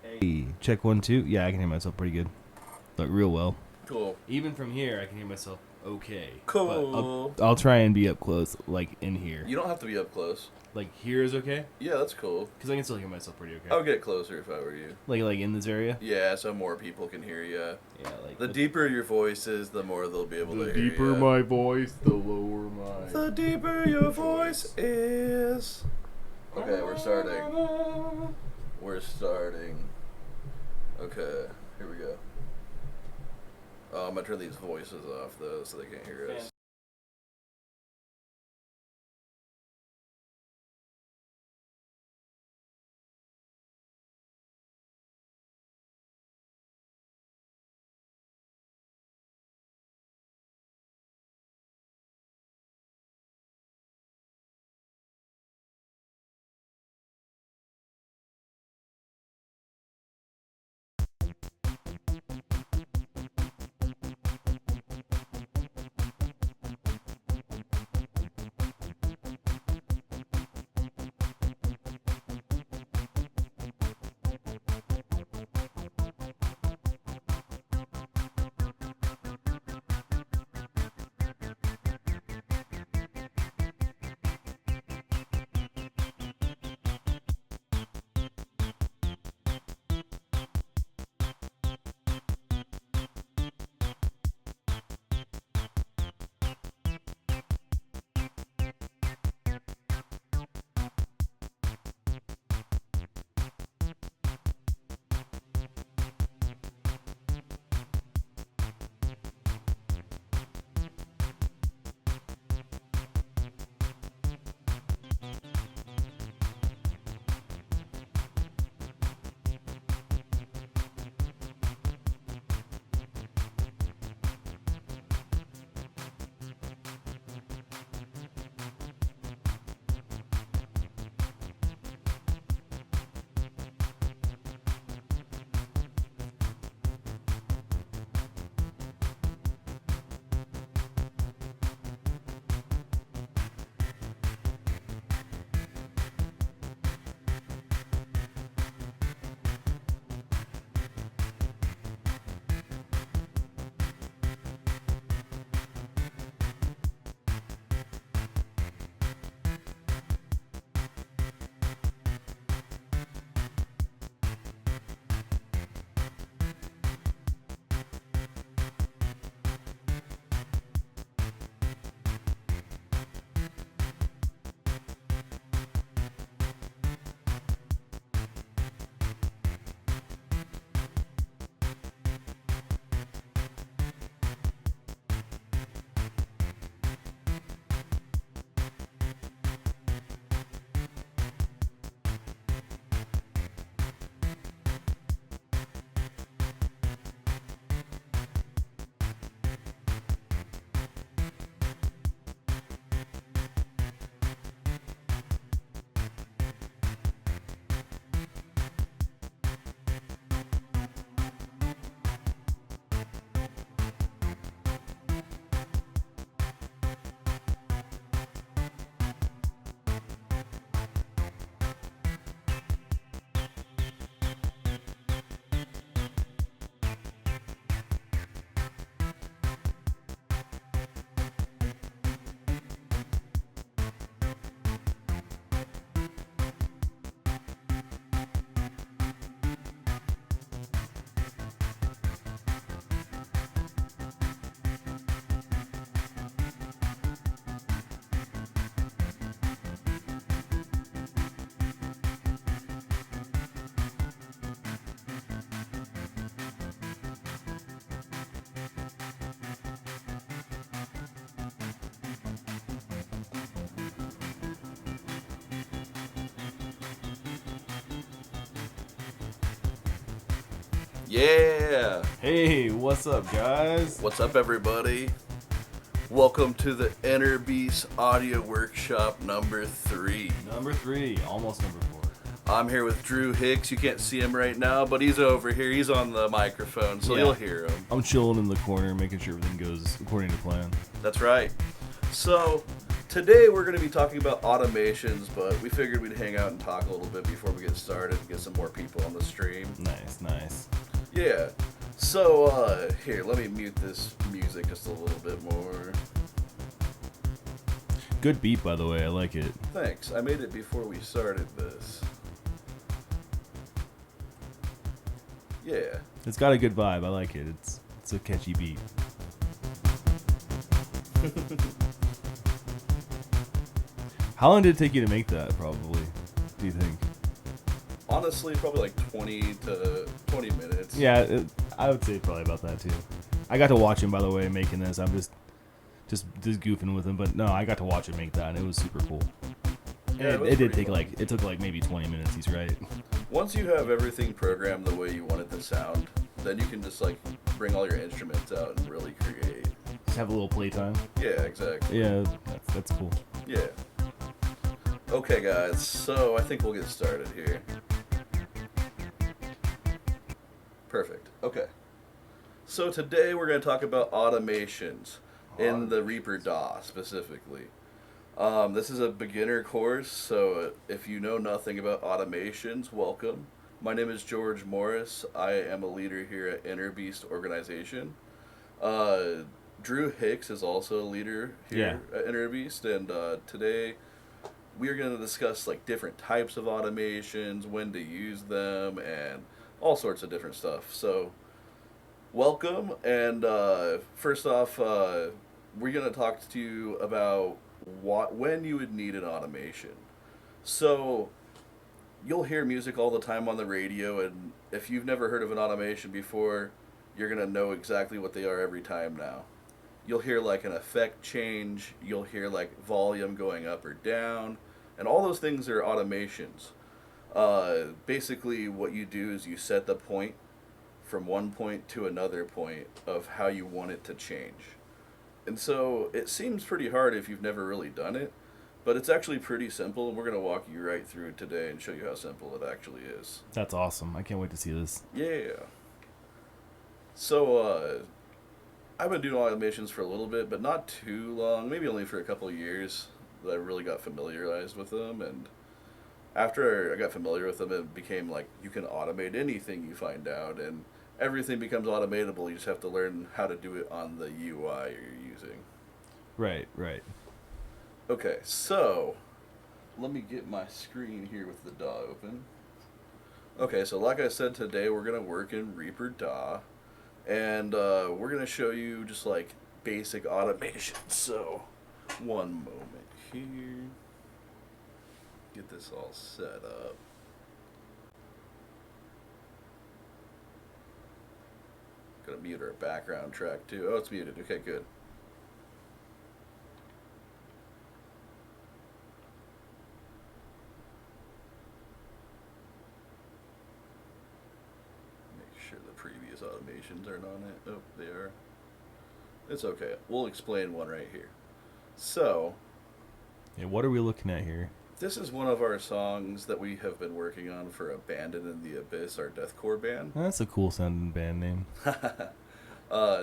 Hey, check 1 2. Yeah, I can hear myself pretty good, like real well. Cool. Even from here, I can hear myself okay. Cool. But I'll try and be up close, like in here. You don't have to be up close. Like here is okay, Yeah, that's cool. because I can still hear myself pretty okay. I would get closer if I were you. Like in this area. Yeah, so more people can hear you. Yeah, like The deeper your voice is, the more they'll be able to hear you. The deeper my voice, the lower my. The deeper your voice is. Okay, we're starting. We're starting. Okay, here we go. I'm gonna turn these voices off though, so they can't hear us. Yeah! Hey, what's up, guys? What's up, everybody? Welcome to the Innerbeast Audio Workshop number 3. Number 3, almost number 4. I'm here with Drew Hicks. You can't see him right now, but he's over here. He's on the microphone, so Yeah. you'll hear him. I'm chilling in the corner, making sure everything goes according to plan. That's right. So, Today we're going to be talking about automations, but we figured we'd hang out and talk a little bit before we get started and get some more people on the stream. Nice. Yeah. So, here, let me mute this music just a little bit more. Good beat, by the way. I like it. Thanks. I made it before we started this. Yeah. It's got a good vibe. I like it. It's a catchy beat. How long did it take you to make that, probably, do you think? Honestly, probably like 20 minutes. Yeah, I would say probably about that, too. I got to watch him, by the way, making this. I'm just goofing with him. But no, I got to watch him make that, and it was super cool. Yeah, it did take fun. It took like maybe 20 minutes, he's right. Once you have everything programmed the way you want it to sound, then you can just like bring all your instruments out and really create. Just have a little playtime. Yeah, exactly. Yeah, that's cool. Yeah. Okay, guys, so I think we'll get started here. Perfect. Okay. So today we're going to talk about automations in the Reaper DAW specifically. This is a beginner course, so if you know nothing about automations, welcome. My name is George Morris. I am a leader here at Innerbeast organization. Drew Hicks is also a leader here at Innerbeast, and today we are going to discuss like different types of automations, when to use them, and all sorts of different stuff. So, welcome, and first off, we're going to talk to you about when you would need an automation. So, you'll hear music all the time on the radio, and if you've never heard of an automation before, you're going to know exactly what they are every time now. You'll hear like an effect change, you'll hear like volume going up or down, and all those things are automations. Basically what you do is you set the point from one point to another point of how you want it to change. And so it seems pretty hard if you've never really done it, but it's actually pretty simple. We're going to walk you right through it today and show you how simple it actually is. That's awesome. I can't wait to see this. Yeah. So, I've been doing automations for a little bit, but not too long, maybe only for a couple of years that I really got familiarized with them. And after I got familiar with them, it became like you can automate anything you find out, and everything becomes automatable. You just have to learn how to do it on the UI you're using. Right. Okay, so let me get my screen here with the DAW open. Okay, so like I said, today we're going to work in Reaper DAW, and we're going to show you just like basic automation. So, one moment here. Get this all set up. Gonna mute our background track too. Oh, it's muted. Okay, good. Make sure the previous automations aren't on it. Oh, they are. It's okay. We'll explain one right here. So, Yeah, what are we looking at here? this is one of our songs that we have been working on for Abandoned in the Abyss, our deathcore band. That's a cool sounding band name.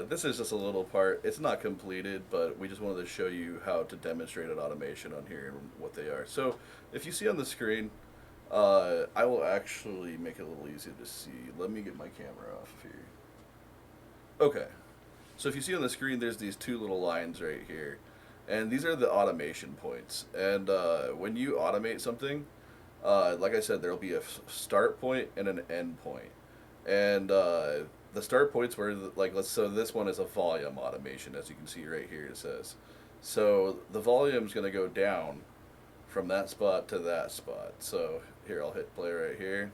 This is just a little part. It's not completed, but we just wanted to show you how to demonstrate an automation on here and what they are. So, if you see on the screen, I will actually make it a little easier to see. Let me get my camera off here. Okay. So if you see on the screen, there's these two little lines right here. And these are the automation points. And when you automate something, like I said, there'll be a start point and an end point. And the start points were so this one is a volume automation, as you can see right here it says. So the volume's going to go down from that spot to that spot. So here, I'll hit play right here.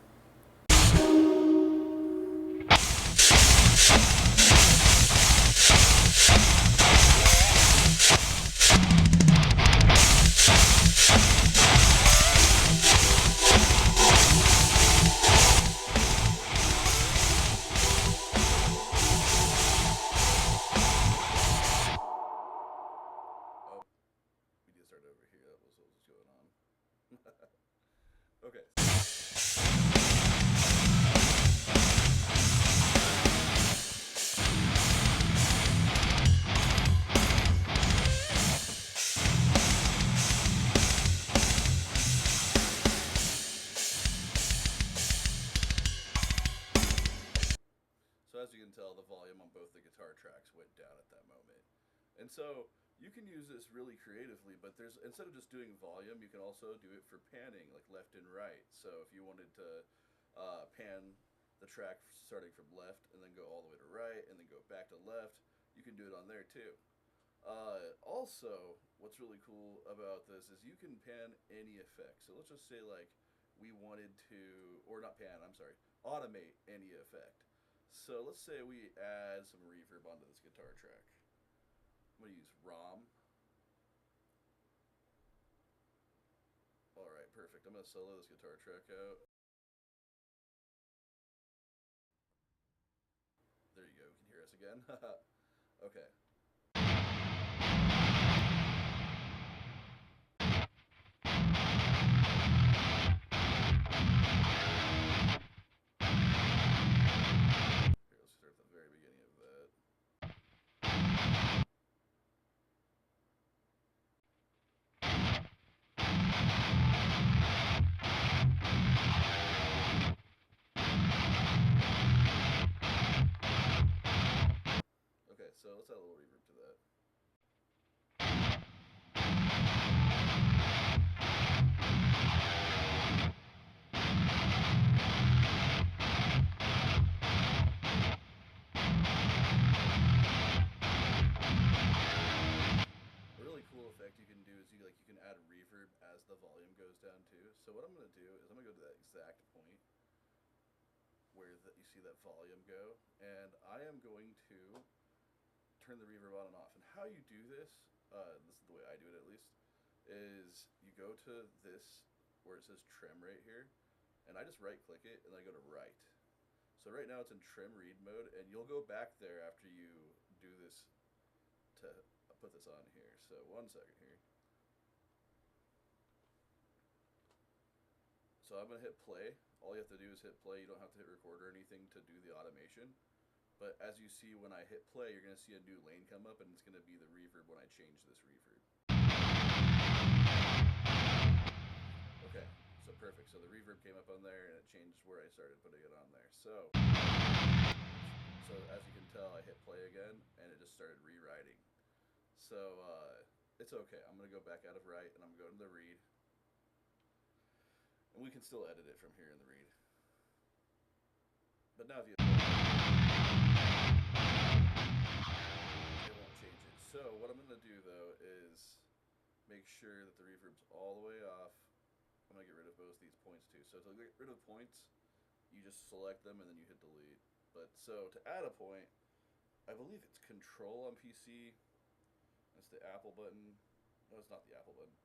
as you can tell, the volume on both the guitar tracks went down at that moment. And so you can use this really creatively, but there's, instead of just doing volume, you can also do it for panning, like left and right. So if you wanted to pan the track starting from left and then go all the way to right and then go back to left, you can do it on there too. Also, what's really cool about this is you can pan any effect. So let's just say like we wanted to, or not pan, I'm sorry, automate any effect. So let's say we add some reverb onto this guitar track. I'm going to use ROM. Alright, perfect. I'm going to solo this guitar track out. There you go, you can hear us again. Okay. Here, let's start at the very beginning of that. Okay, so let's add a little reverb to that. A really cool effect you can do is you can add reverb as the volume goes down too. So what I'm going to do is I'm going to go to that exact point where you see that volume go, and I am going to turn the reverb on and off. And how you do this, this is the way I do it at least, is you go to this where it says trim right here, and I just right click it and I go to right. So right now it's in trim read mode, and you'll go back there after you do this to put this on here. So 1 second here. So I'm going to hit play. All you have to do is hit play. You don't have to hit record or anything to do the automation. But as you see, when I hit play, you're going to see a new lane come up, and it's going to be the reverb when I change this reverb. Okay, so perfect. So the reverb came up on there, and it changed where I started putting it on there. So as you can tell, I hit play again, and it just started rewriting. So it's okay. I'm going to go back out of right, and I'm going to the read. And we can still edit it from here in the read. But now if you... it won't change it. So what I'm going to do, though, is make sure that the reverb's all the way off. I'm going to get rid of both these points, too. So to get rid of points, you just select them, and then you hit delete. But so to add a point, I believe it's Control on PC. That's the Apple button. No, it's not the Apple button.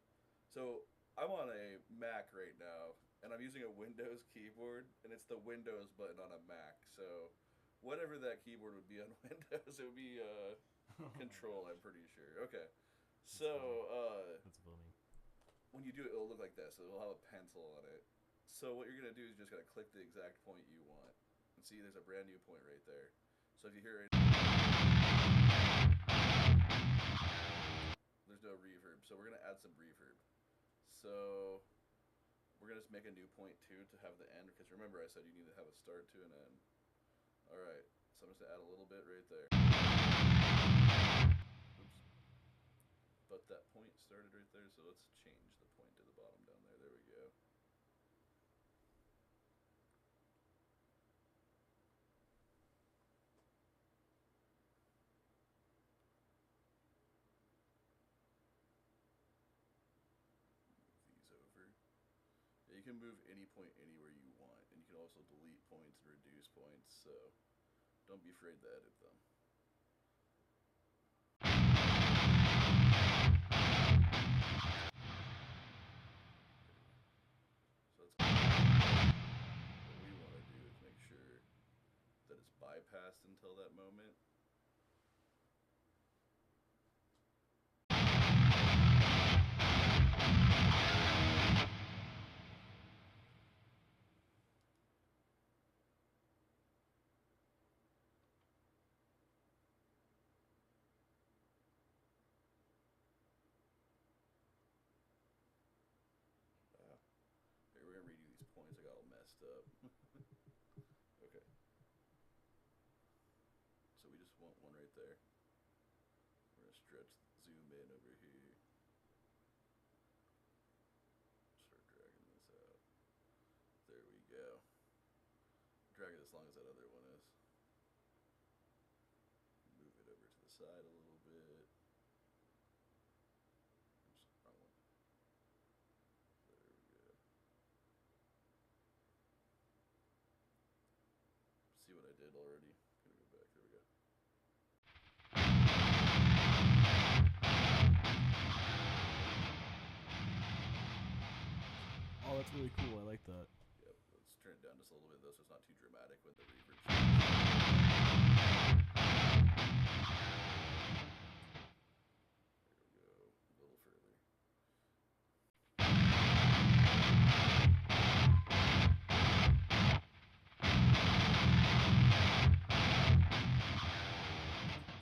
So I'm on a Mac right now, and I'm using a Windows keyboard, and it's the Windows button on a Mac. So whatever that keyboard would be on Windows, it would be Control, I'm pretty sure. Okay. So that's funny. When you do it, it'll look like this. It'll have a pencil on it. So what you're going to do is you're just going to click the exact point you want. And see, there's a brand new point right there. So if you hear it, there's no reverb. So we're going to add some reverb. So we're going to just make a new point, too, to have the end. Because remember, I said you need to have a start to an end. Alright, so I'm just going to add a little bit right there. Oops. But that point started right there, so let's change the point to the bottom down there. There we go. Move these over. Yeah, you can move any point anywhere you want, and you can also delete points and reduce points, so don't be afraid to edit them. So that's what we want to do is make sure that it's bypassed until that moment. Here, we're going to redo these points. I got all messed up. Okay. want one right there. We're going to stretch, zoom in over here. Start dragging this out. There we go. Drag it as long as that other one is. Move it over to the side a little bit. Oops, wrong one. There we go. See what I did already? I'm gonna go back. There we go. Oh, that's really cool. I like that. Yep, let's turn it down just a little bit though, so it's not too dramatic when the reverb. There we go, a little further.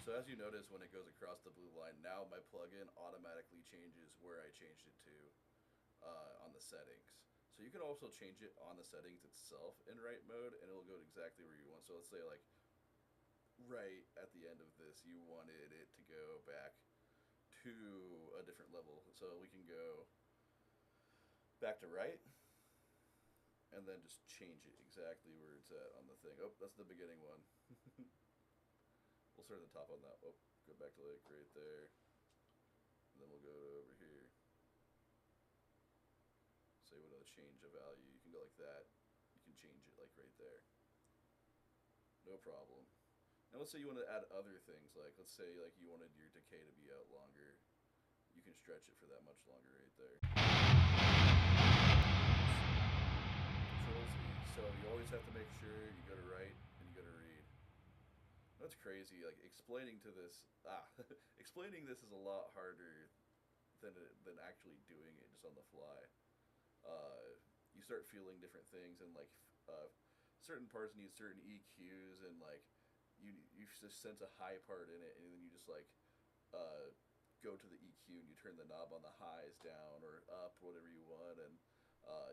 So as you notice, when it goes across the blue line, now my plugin automatically changes where I changed it to on the settings. So you can also change it on the settings itself in write mode, and it'll go exactly where you want. So let's say like right at the end of this, you wanted it to go back to a different level. So we can go back to right, and then just change it exactly where it's at on the thing. Oh, that's the beginning one. We'll start at the top on that. Oh, go back to like right there. And then we'll go to over here. Say we want to change a value. You can go like that. You can change it like right there. No problem. Now let's say you want to add other things. Like let's say like you wanted your decay to be out longer. You can stretch it for that much longer right there. Control Z. So you always have to make sure you go to write and you go to read. That's crazy. Like explaining this is a lot harder than actually doing it just on the fly. You start feeling different things, and like certain parts need certain EQs, and like you just sense a high part in it, and then you just like go to the EQ and you turn the knob on the highs down or up, whatever you want, and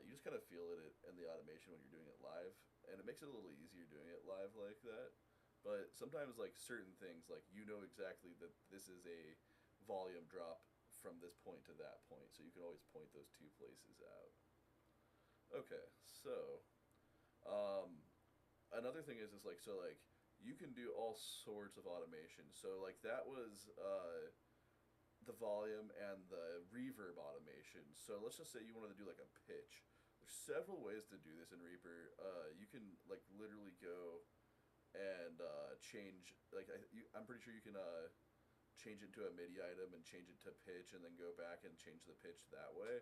you just kind of feel it in the automation when you're doing it live, and it makes it a little easier doing it live like that. But sometimes, like, certain things, like, you know exactly that this is a volume drop from this point to that point. So you can always point those two places out. Okay, so, another thing is like, so, like, you can do all sorts of automation. So, like, that was, the volume and the reverb automation. So let's just say you wanted to do, like, a pitch. There's several ways to do this in Reaper. You can, like, literally go and change, like I'm pretty sure you can change it to a MIDI item and change it to pitch and then go back and change the pitch that way.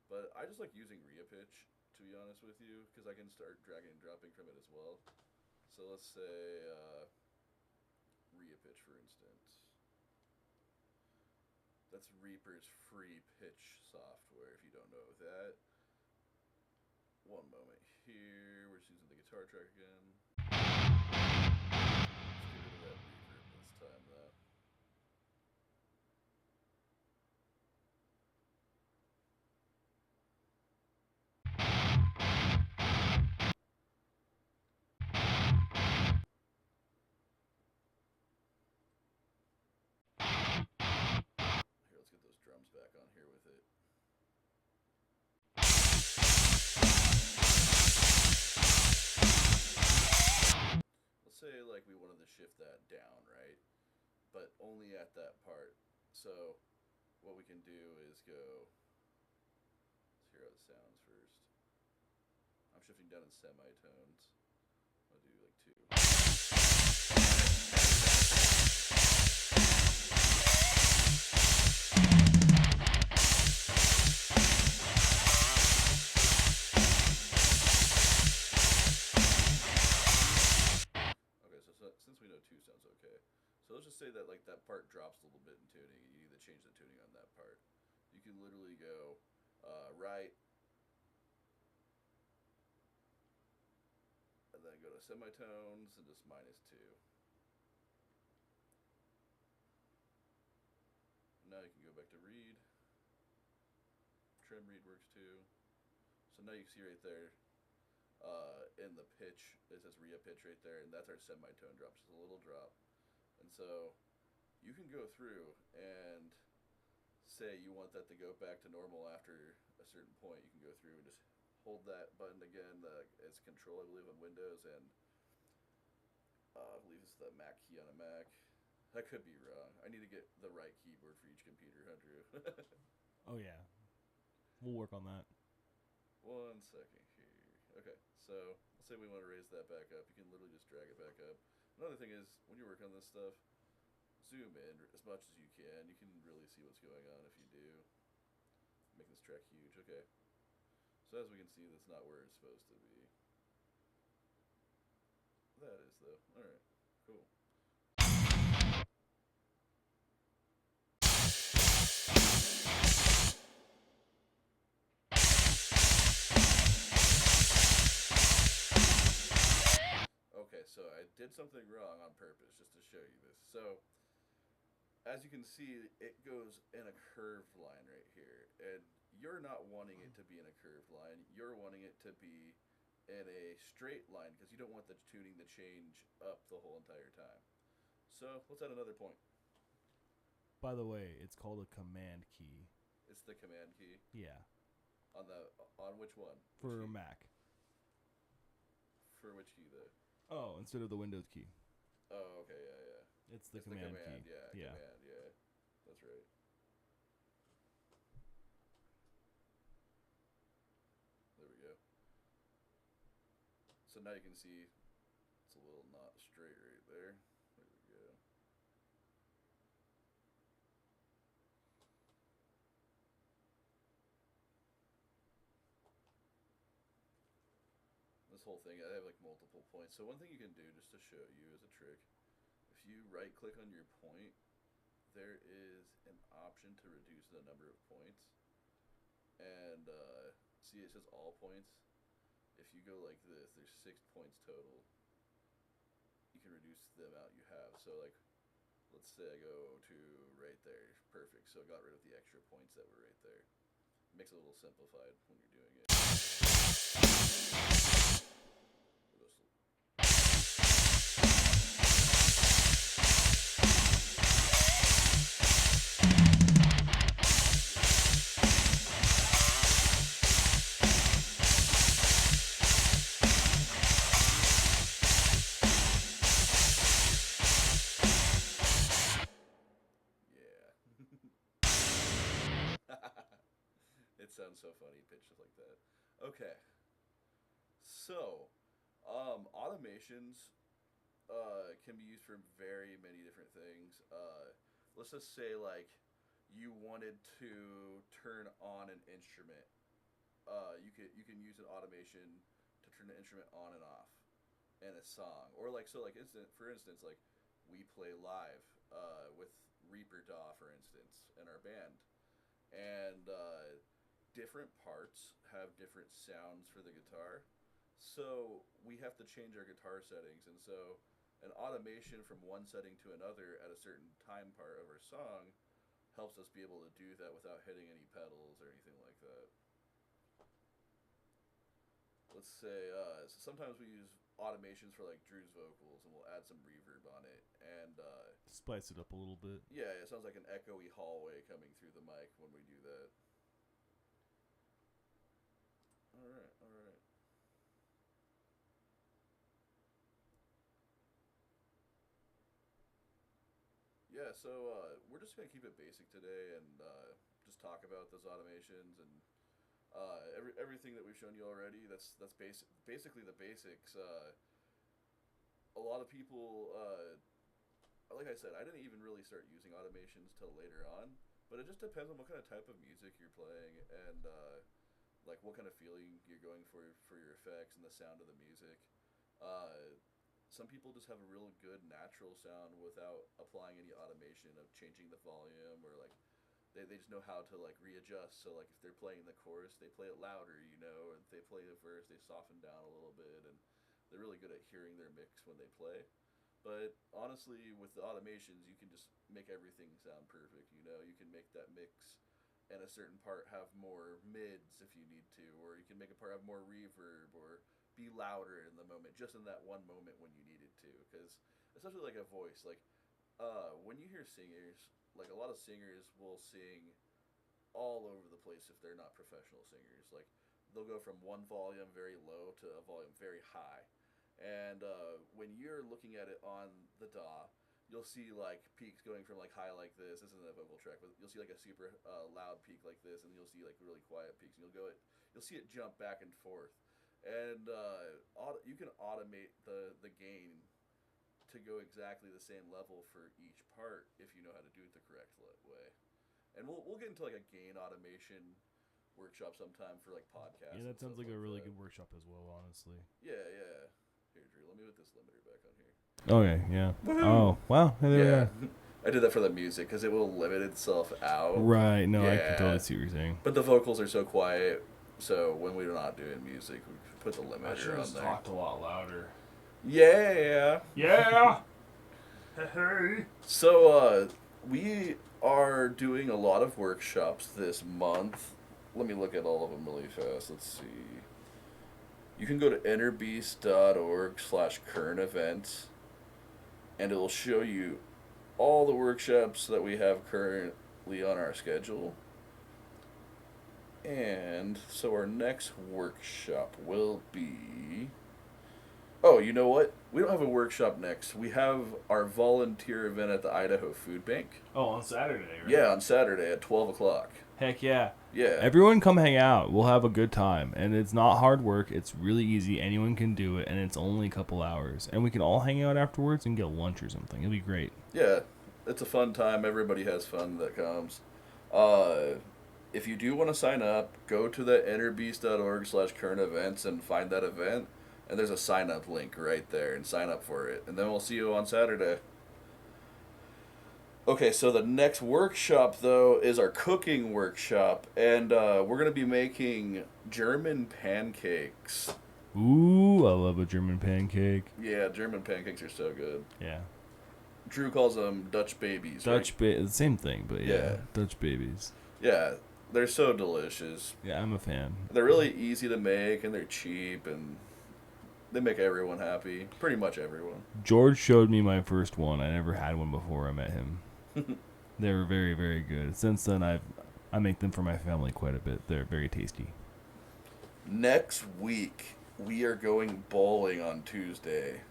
But I just like using Reapitch, to be honest with you, because I can start dragging and dropping from it as well. So let's say Reapitch, for instance. That's Reaper's free pitch software, if you don't know that. One moment here, we're just using the guitar track again. Let's get rid of that reverb this time, though. Here, let's get those drums back on here with it. Let's say like we wanted to shift that down, right? But only at that part. So what we can do is go, let's hear how it sounds first. I'm shifting down in semitones. I'll do like 2. Okay, so since we know 2 sounds okay. So let's just say that like that part drops a little bit in tuning, and you need to change the tuning on that part. You can literally go right, and then go to semitones and just -2. Now you can go back to read. Trim read works too. So now you can see right there in the pitch, it says Reapitch right there, and that's our semitone drop, just a little drop. And And so you can go through and say you want that to go back to normal after a certain point. You can go through and just hold that button again as control, I believe, on Windows, and I believe it's the Mac key on a Mac. I could be wrong. I need to get the right keyboard for each computer, huh, Drew? Oh yeah, we'll work on that. 1 second here. Okay, so let's say we want to raise that back up. You can literally just drag it back up. Another thing is, when you work on this stuff, zoom in as much as you can. You can really see what's going on if you do. Make this track huge. Okay. So as we can see, that's not where it's supposed to be. That is, though. Alright, cool. Okay, so I did something wrong on purpose just to show you this. So, as you can see, it goes in a curved line right here. And you're not wanting it to be in a curved line. You're wanting it to be in a straight line because you don't want the tuning to change up the whole entire time. So, let's add another point. By the way, it's called a command key. It's the command key. Yeah. On which one? For which key? Mac. For which key, though? Oh, instead of the Windows key. Oh, okay, yeah. It's the command key. Yeah, command, yeah. That's right. There we go. So now you can see it's a little not straight right there. There we go. This whole thing, I have like multiple points. So one thing you can do just to show you as a trick, if you right click on your point, there is an option to reduce the number of points. And see, it says all points. If you go like this, there's 6 points total. You can reduce the amount you have. So like, let's say I go to right there. Perfect. So I got rid of the extra points that were right there. It makes it a little simplified when you're doing it. It sounds so funny pitched like that. Okay. So, automations can be used for very many different things. Let's just say like you wanted to turn on an instrument. You can use an automation to turn the instrument on and off in a song, or like for instance, like we play live with Reaper DAW, for instance, in our band, and different parts have different sounds for the guitar, so we have to change our guitar settings, and so an automation from one setting to another at a certain time part of our song helps us be able to do that without hitting any pedals or anything like that. Let's say, so sometimes we use automations for like Drew's vocals, and we'll add some reverb on it, and spice it up a little bit. Yeah, it sounds like an echoey hallway coming through the mic when we do that. All right. Yeah, so we're just gonna keep it basic today and just talk about those automations and everything that we've shown you already. That's basically the basics. A lot of people, like I said, I didn't even really start using automations till later on, but it just depends on what kind of type of music you're playing and like what kind of feeling you're going for your effects and the sound of the music. Some people just have a real good natural sound without applying any automation of changing the volume, or like they just know how to like readjust. So like if they're playing the chorus, they play it louder, or if they play the verse, they soften down a little bit, and they're really good at hearing their mix when they play. But honestly, with the automations, you can just make everything sound perfect. You can make that mix and a certain part have more mids if you need to, or you can make a part have more reverb, or be louder in the moment, just in that one moment when you need it to. Because especially like a voice, like when you hear singers, like a lot of singers will sing all over the place if they're not professional singers. Like they'll go from one volume very low to a volume very high. And when you're looking at it on the DAW, you'll see like peaks going from like high like this. This isn't a vocal track, but you'll see like a super loud peak like this, and you'll see like really quiet peaks, and you'll see it jump back and forth. And you can automate the gain to go exactly the same level for each part if you know how to do it the correct way. And we'll get into like a gain automation workshop sometime for like podcasts. Yeah, that sounds like a really good workshop as well, honestly. Yeah. Here, Drew, let me put this limiter back on here. Okay, yeah. Woo-hoo! Oh, wow. Yeah. I did that for the music because it will limit itself out. Right, no, I can totally see what you're saying. But the vocals are so quiet, so when we're not doing music, we put the limiter on there. Talked a lot louder. Yeah. Yeah! Hey! So, we are doing a lot of workshops this month. Let me look at all of them really fast. Let's see. You can go to innerbeast.org/current events, and it'll show you all the workshops that we have currently on our schedule. And so our next workshop will be... Oh, you know what? We don't have a workshop next. We have our volunteer event at the Idaho Food Bank. Oh, on Saturday, right? Yeah, on Saturday at 12 o'clock. Heck yeah. Yeah. Everyone come hang out. We'll have a good time. And it's not hard work. It's really easy. Anyone can do it. And it's only a couple hours. And we can all hang out afterwards and get lunch or something. It'll be great. Yeah. It's a fun time. Everybody has fun that comes. If you do want to sign up, go to the innerbeast.org/current events and find that event. And there's a sign up link right there, and sign up for it. And then we'll see you on Saturday. Okay, so the next workshop, though, is our cooking workshop. And we're going to be making German pancakes. Ooh, I love a German pancake. Yeah, German pancakes are so good. Yeah. Drew calls them Dutch babies, right? Same thing, but yeah, Dutch babies. Yeah, they're so delicious. Yeah, I'm a fan. They're really easy to make, and they're cheap, and... they make everyone happy. Pretty much everyone. George showed me my first one. I never had one before I met him. They were very, very good. Since then, I make them for my family quite a bit. They're very tasty. Next week, we are going bowling on Tuesday.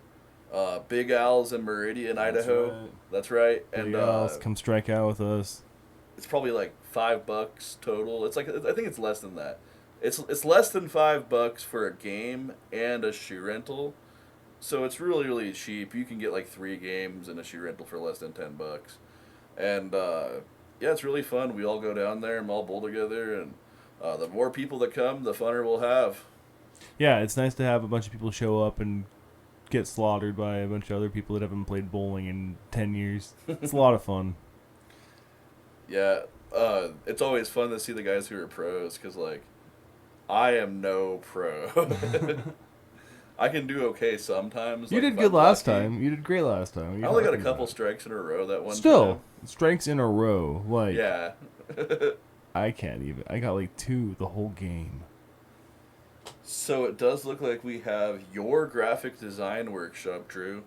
Big Al's in Meridian, Idaho. That's right. Big Al's, come strike out with us. It's probably like $5 total. It's like, I think it's less than that. It's less than $5 for a game and a shoe rental, so it's really, really cheap. You can get like 3 games and a shoe rental for less than $10, and yeah, it's really fun. We all go down there and all bowl together, and the more people that come, the funner we'll have. Yeah, it's nice to have a bunch of people show up and get slaughtered by a bunch of other people that haven't played bowling in 10 years. It's a lot of fun. Yeah, it's always fun to see the guys who are pros, because like, I am no pro. I can do okay sometimes. You did good last time. You did great last time. I only got a couple strikes in a row that one time. Still, strikes in a row. Like, yeah. I can't even. I got like 2 the whole game. So it does look like we have your graphic design workshop, Drew.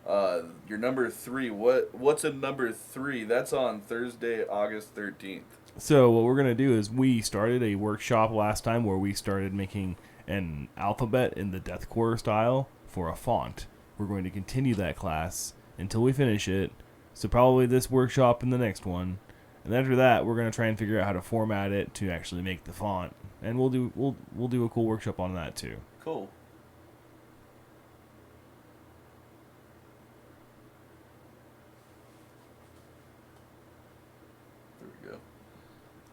Your number 3. What's in number 3? That's on Thursday, August 13th. So what we're going to do is we started a workshop last time where we started making an alphabet in the deathcore style for a font. We're going to continue that class until we finish it. So probably this workshop and the next one. And after that, we're going to try and figure out how to format it to actually make the font. And we'll do a cool workshop on that too. Cool.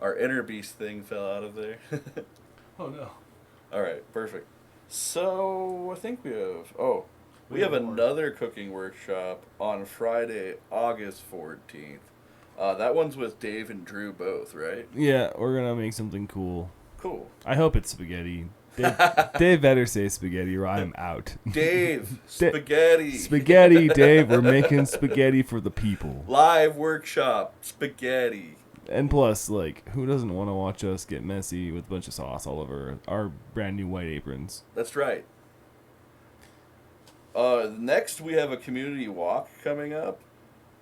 Our Innerbeast thing fell out of there. Oh, no. All right, perfect. So, I think we have another cooking workshop on Friday, August 14th. That one's with Dave and Drew both, right? Yeah, we're going to make something cool. Cool. I hope it's spaghetti. Dave better say spaghetti or I'm out. Dave, spaghetti. Spaghetti, Dave. We're making spaghetti for the people. Live workshop, spaghetti. And plus, like, who doesn't want to watch us get messy with a bunch of sauce all over our brand new white aprons? That's right. Next, we have a community walk coming up.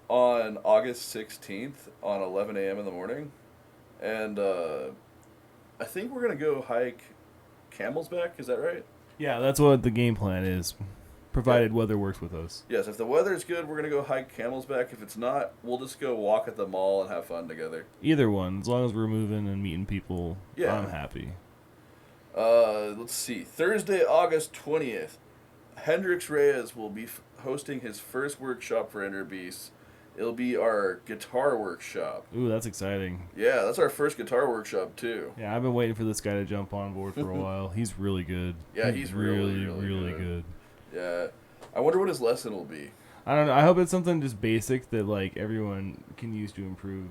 on August 16th on 11 a.m. in the morning. And I think we're going to go hike Camel's Back. Is that right? Yeah, that's what the game plan is, provided weather works with us. Yes, if the weather's good, we're going to go hike Camel's Back. If it's not, we'll just go walk at the mall and have fun together. Either one, as long as we're moving and meeting people, I'm happy. Let's see. Thursday, August 20th, Hendrix Reyes will be hosting his first workshop for Innerbeast. It'll be our guitar workshop. Ooh, that's exciting. Yeah, that's our first guitar workshop, too. Yeah, I've been waiting for this guy to jump on board for a while. He's really good. Yeah, he's really good. Yeah. I wonder what his lesson will be. I don't know. I hope it's something just basic that, like, everyone can use to improve.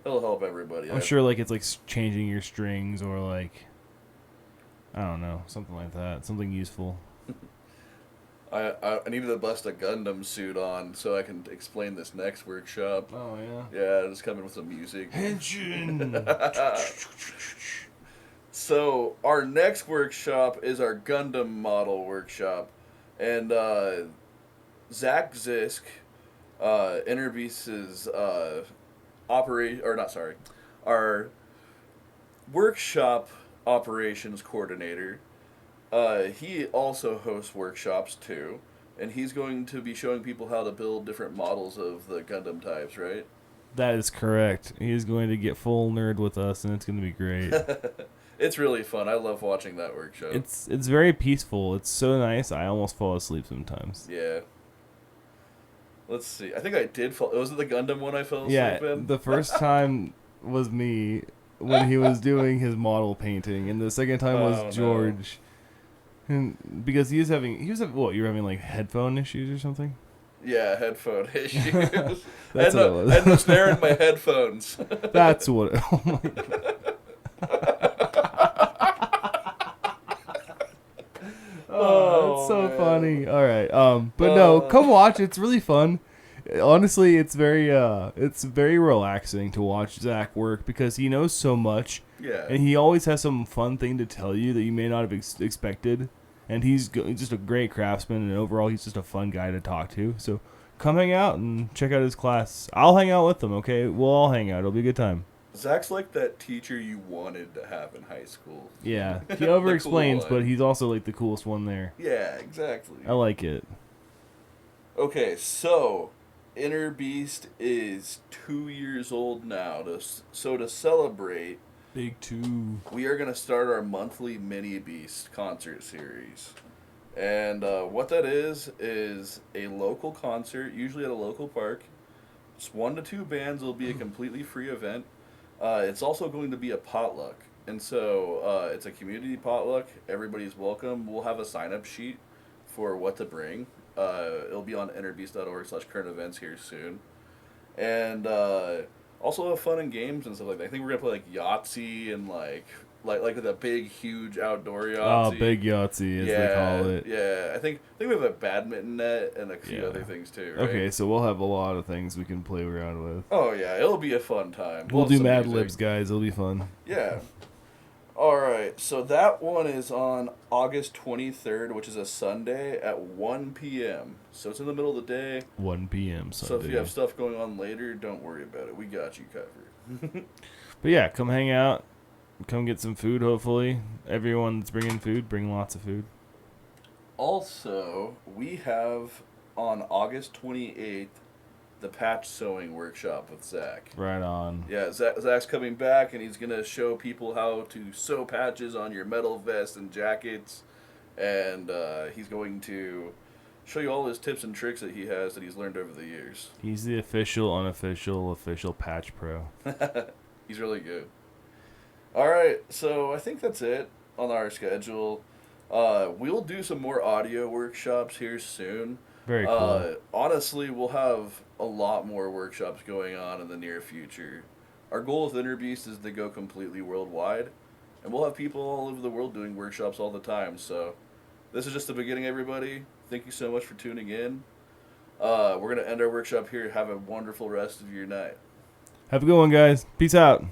It'll help everybody. I'm sure, like, it's, like, changing your strings or, like, I don't know, something like that. Something useful. I needed to bust a Gundam suit on so I can explain this next workshop. Oh, yeah? Yeah, just come in with some music. Henshin! So, our next workshop is our Gundam model workshop. And Zach Zisk, Innerbeast's our workshop operations coordinator. He also hosts workshops too, and he's going to be showing people how to build different models of the Gundam types, right? That is correct. He's going to get full nerd with us, and it's going to be great. It's really fun. I love watching that workshop. It's very peaceful. It's so nice. I almost fall asleep sometimes. Yeah. Let's see. I think I did fall. Was it the Gundam one I fell asleep in? The first time was me when he was doing his model painting, and the second time was George. No. And because he was having what, you were having like headphone issues or something? Yeah, headphone issues. That's what it was. I had no snare in my headphones. That's what it, oh my God. It's so funny. All right. But no, come watch. It's really fun. Honestly, it's very relaxing to watch Zach work because he knows so much. Yeah. And he always has some fun thing to tell you that you may not have expected. And he's just a great craftsman, and overall, he's just a fun guy to talk to. So come hang out and check out his class. I'll hang out with him, okay? We'll all hang out. It'll be a good time. Zach's like that teacher you wanted to have in high school. Yeah. He over-explains, cool but he's also like the coolest one there. Yeah, exactly. I like it. Okay, so Innerbeast is 2 years old now. So to celebrate, Big 2. we are going to start our monthly Mini Beast concert series. And what that is a local concert, usually at a local park. It's 1 to 2 bands. It'll be a completely free event. It's also going to be a potluck. And so it's a community potluck. Everybody's welcome. We'll have a sign-up sheet for what to bring. It'll be on innerbeast.org/current events here soon. And also have fun and games and stuff like that. I think we're going to play like Yahtzee and like with a big, huge outdoor Yahtzee. Oh, big Yahtzee, as they call it. Yeah, I think we have a badminton net and a few other things too, right? Okay, so we'll have a lot of things we can play around with. Oh, yeah, it'll be a fun time. We'll do Mad Libs, guys. It'll be fun. Yeah. All right, so that one is on August 23rd, which is a Sunday at 1 p.m. So it's in the middle of the day. 1 p.m. Sunday. So if you have stuff going on later, don't worry about it. We got you covered. But yeah, come hang out. Come get some food, hopefully. Everyone that's bringing food, bring lots of food. Also, we have on August 28th the patch sewing workshop with Zach. Right on. Yeah, Zach's coming back, and he's going to show people how to sew patches on your metal vests and jackets. And he's going to show you all his tips and tricks that he has that he's learned over the years. He's the official patch pro. He's really good. All right, so I think that's it on our schedule. We'll do some more audio workshops here soon. Very cool. Honestly, we'll have a lot more workshops going on in the near future. Our goal with Innerbeast is to go completely worldwide, and we'll have people all over the world doing workshops all the time. So this is just the beginning, everybody. Thank you so much for tuning in. We're going to end our workshop here. Have a wonderful rest of your night. Have a good one, guys. Peace out.